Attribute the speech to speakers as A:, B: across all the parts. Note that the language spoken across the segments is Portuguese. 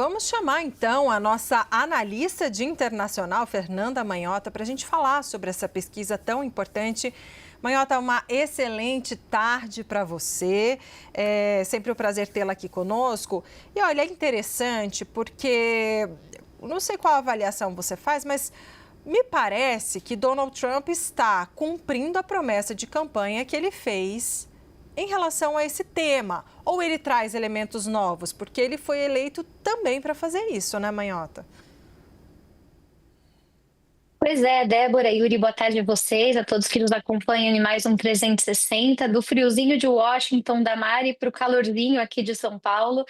A: vamos chamar então a nossa analista de internacional, Fernanda Manhota, para a gente falar sobre essa pesquisa tão importante. Manhota, uma excelente tarde para você. É sempre um prazer tê-la aqui conosco. E olha, é interessante porque, não sei qual avaliação você faz, mas me parece que Donald Trump está cumprindo a promessa de campanha que ele fez em relação a esse tema. Ou ele traz elementos novos, porque ele foi eleito também para fazer isso, né, Manhota?
B: Pois é, Débora, Yuri, boa tarde a vocês, a todos que nos acompanham em mais um 360, do friozinho de Washington, da Mari, para o calorzinho aqui de São Paulo.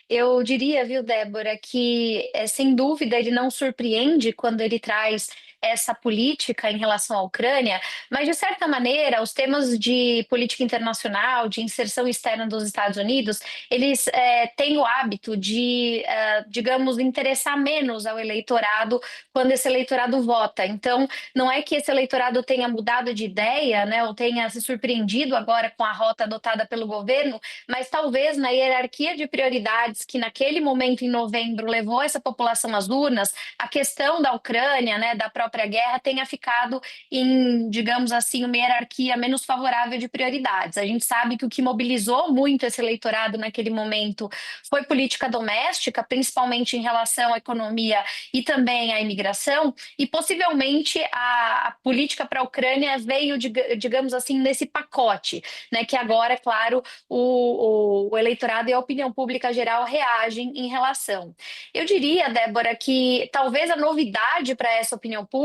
B: Eu diria, viu, Débora, que sem dúvida ele não surpreende quando ele traz essa política em relação à Ucrânia, mas de certa maneira os temas de política internacional, de inserção externa dos Estados Unidos, eles têm o hábito de, digamos, interessar menos ao eleitorado quando esse eleitorado vota. Então, não é que esse eleitorado tenha mudado de ideia, né, ou tenha se surpreendido agora com a rota adotada pelo governo, mas talvez na hierarquia de prioridades que naquele momento, em novembro, levou essa população às urnas, a questão da Ucrânia, né, da própria guerra, tenha ficado em, digamos assim, uma hierarquia menos favorável de prioridades. A gente sabe que o que mobilizou muito esse eleitorado naquele momento foi política doméstica, principalmente em relação à economia e também à imigração, e possivelmente a política para a Ucrânia veio, digamos assim, nesse pacote, né, que agora, é claro, o eleitorado e a opinião pública geral reagem em relação. Eu diria, Débora, que talvez a novidade para essa opinião pública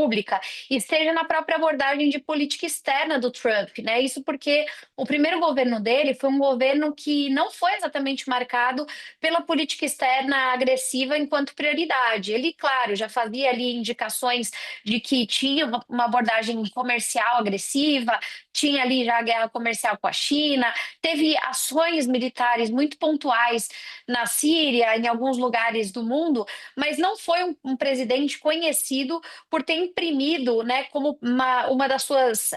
B: esteja na própria abordagem de política externa do Trump, né? Isso porque o primeiro governo dele foi um governo que não foi exatamente marcado pela política externa agressiva enquanto prioridade. Ele, claro, já fazia ali indicações de que tinha uma abordagem comercial agressiva, tinha ali já a guerra comercial com a China, teve ações militares muito pontuais na Síria, em alguns lugares do mundo, mas não foi um presidente conhecido por ter imprimido, né, como uma das suas,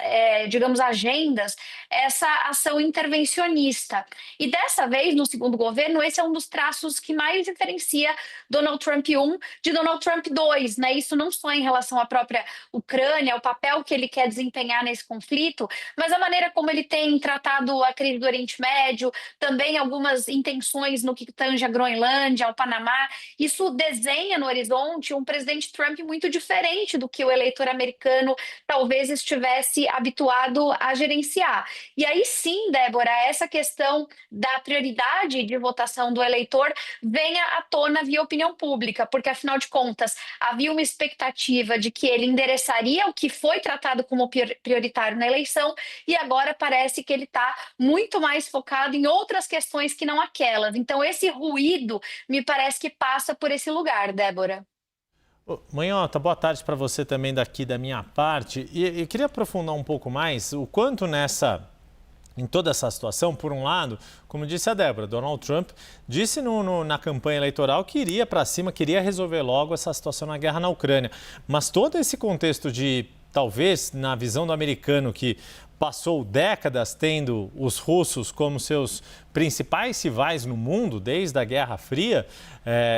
B: digamos, agendas, essa ação intervencionista. E dessa vez, no segundo governo, esse é um dos traços que mais diferencia Donald Trump 1 de Donald Trump 2, né? Isso não só em relação à própria Ucrânia, o papel que ele quer desempenhar nesse conflito, mas a maneira como ele tem tratado a crise do Oriente Médio, também algumas intenções no que tange a Groenlândia, ao Panamá. Isso desenha no horizonte um presidente Trump muito diferente do que o eleitor americano talvez estivesse habituado a gerenciar. E aí sim, Débora, essa questão da prioridade de votação do eleitor venha à tona via opinião pública, porque afinal de contas havia uma expectativa de que ele endereçaria o que foi tratado como prioritário na eleição e agora parece que ele está muito mais focado em outras questões que não aquelas. Então esse ruído me parece que passa por esse lugar, Débora.
C: Manhota, boa tarde para você também daqui da minha parte. E eu queria aprofundar um pouco mais o quanto em toda essa situação, por um lado, como disse a Débora, Donald Trump disse na campanha eleitoral que iria para cima, queria resolver logo essa situação na guerra na Ucrânia. Mas todo esse contexto de, talvez, na visão do americano que passou décadas tendo os russos como seus principais rivais no mundo, desde a Guerra Fria,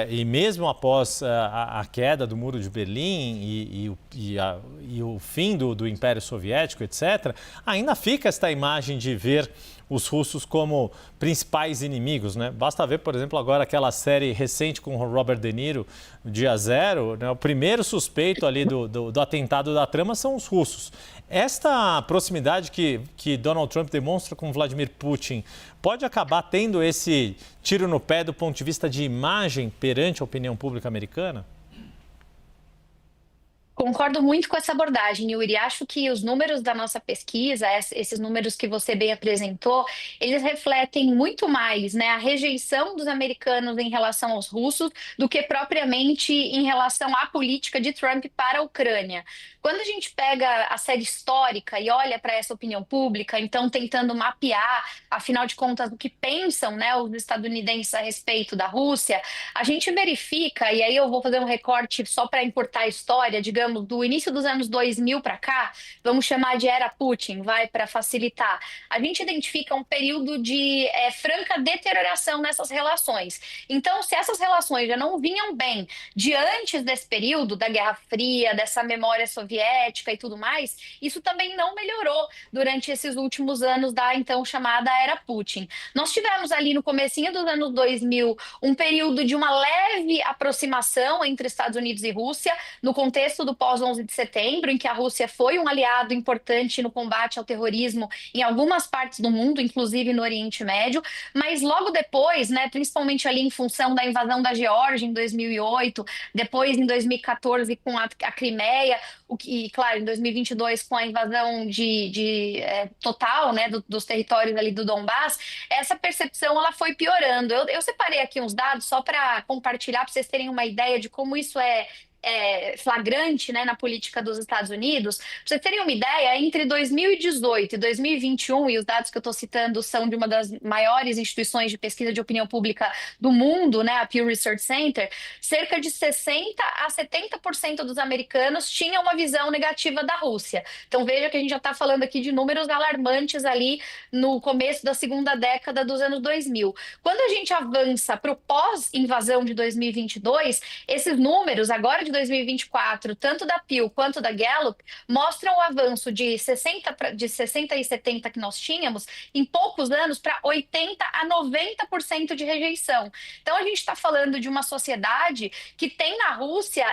C: e mesmo após a queda do Muro de Berlim e o fim do Império Soviético, etc., ainda fica esta imagem de ver os russos como principais inimigos, né? Basta ver, por exemplo, agora aquela série recente com o Robert De Niro, Dia Zero, né? O primeiro suspeito ali do atentado da trama são os russos. Esta proximidade que Donald Trump demonstra com Vladimir Putin pode acabar tendo esse tiro no pé do ponto de vista de imagem perante a opinião pública americana?
B: Concordo muito com essa abordagem, Yuri. Acho que os números da nossa pesquisa, esses números que você bem apresentou, eles refletem muito mais, né, a rejeição dos americanos em relação aos russos do que propriamente em relação à política de Trump para a Ucrânia. Quando a gente pega a série histórica e olha para essa opinião pública, então tentando mapear, afinal de contas, o que pensam, né, os estadunidenses a respeito da Rússia, a gente verifica, e aí eu vou fazer um recorte só para encurtar a história, digamos, digamos, do início dos anos 2000 para cá, vamos chamar de era Putin, para facilitar, a gente identifica um período de franca deterioração nessas relações. Então, se essas relações já não vinham bem de antes desse período, da Guerra Fria, dessa memória soviética e tudo mais, isso também não melhorou durante esses últimos anos da então chamada era Putin. Nós tivemos ali no comecinho dos anos 2000 um período de uma leve aproximação entre Estados Unidos e Rússia, no contexto do pós-11 de setembro, em que a Rússia foi um aliado importante no combate ao terrorismo em algumas partes do mundo, inclusive no Oriente Médio, mas logo depois, né, principalmente ali em função da invasão da Geórgia em 2008, depois em 2014 com a Crimeia, e claro, em 2022 com a invasão total, né, dos territórios ali do Donbass, essa percepção ela foi piorando. Eu separei aqui uns dados só para compartilhar, para vocês terem uma ideia de como isso é flagrante, né, na política dos Estados Unidos. Para vocês terem uma ideia, entre 2018 e 2021, e os dados que eu estou citando são de uma das maiores instituições de pesquisa de opinião pública do mundo, né, a Pew Research Center, cerca de 60% a 70% dos americanos tinham uma visão negativa da Rússia. Então veja que a gente já está falando aqui de números alarmantes ali no começo da segunda década dos anos 2000. Quando a gente avança para o pós-invasão de 2022, esses números, agora de 2024, tanto da Pew quanto da Gallup, mostram o avanço de 60 e 70 que nós tínhamos em poucos anos para 80% a 90% de rejeição. Então a gente está falando de uma sociedade que tem na Rússia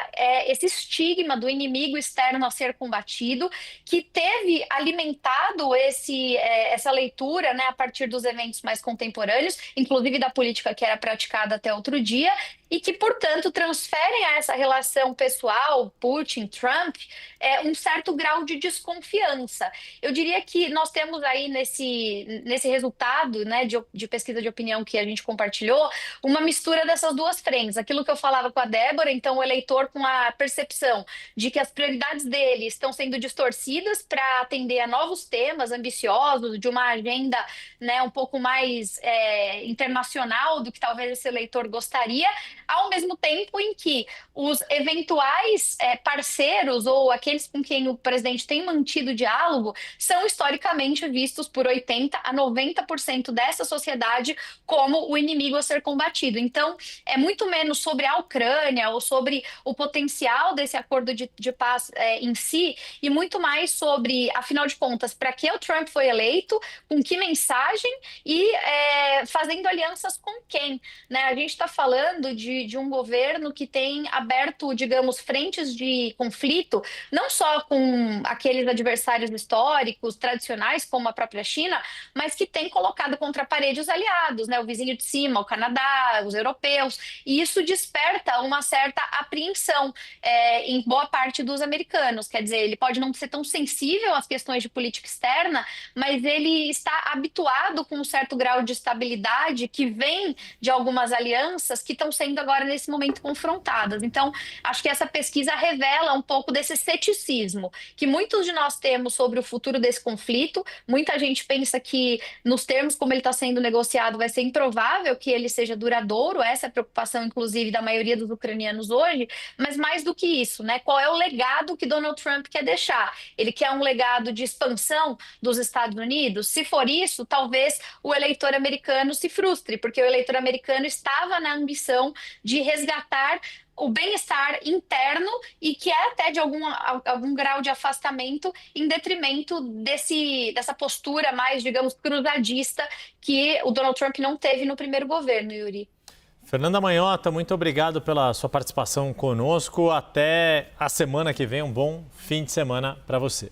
B: esse estigma do inimigo externo a ser combatido, que teve alimentado essa leitura, né, a partir dos eventos mais contemporâneos, inclusive da política que era praticada até outro dia, e que, portanto, transferem a essa relação pessoal, Putin, Trump, um certo grau de desconfiança. Eu diria que nós temos aí nesse resultado, né, de pesquisa de opinião que a gente compartilhou, uma mistura dessas duas frentes. Aquilo que eu falava com a Débora, então o eleitor com a percepção de que as prioridades dele estão sendo distorcidas para atender a novos temas ambiciosos, de uma agenda, né, um pouco mais internacional do que talvez esse eleitor gostaria, ao mesmo tempo em que os eventuais parceiros ou aqueles com quem o presidente tem mantido diálogo são historicamente vistos por 80% a 90% dessa sociedade como o inimigo a ser combatido. Então, é muito menos sobre a Ucrânia ou sobre o potencial desse acordo de paz em si, e muito mais sobre, afinal de contas, para que o Trump foi eleito, com que mensagem e fazendo alianças com quem, né? A gente está falando de um governo que tem aberto, digamos, frentes de conflito, não só com aqueles adversários históricos, tradicionais, como a própria China, mas que tem colocado contra a parede os aliados, né? O vizinho de cima, o Canadá, os europeus, e isso desperta uma certa apreensão em boa parte dos americanos. Quer dizer, ele pode não ser tão sensível às questões de política externa, mas ele está habituado com um certo grau de estabilidade que vem de algumas alianças que estão sendo agora nesse momento confrontadas. Então, acho que essa pesquisa revela um pouco desse ceticismo que muitos de nós temos sobre o futuro desse conflito. Muita gente pensa que, nos termos como ele está sendo negociado, vai ser improvável que ele seja duradouro. Essa é a preocupação, inclusive, da maioria dos ucranianos hoje. Mas mais do que isso, né? Qual é o legado que Donald Trump quer deixar? Ele quer um legado de expansão dos Estados Unidos? Se for isso, talvez o eleitor americano se frustre, porque o eleitor americano estava na ambição de resgatar o bem-estar interno e que é até de algum grau de afastamento em detrimento dessa postura mais, digamos, cruzadista que o Donald Trump não teve no primeiro governo, Yuri.
C: Fernanda Manhota, muito obrigado pela sua participação conosco. Até a semana que vem. Um bom fim de semana para você.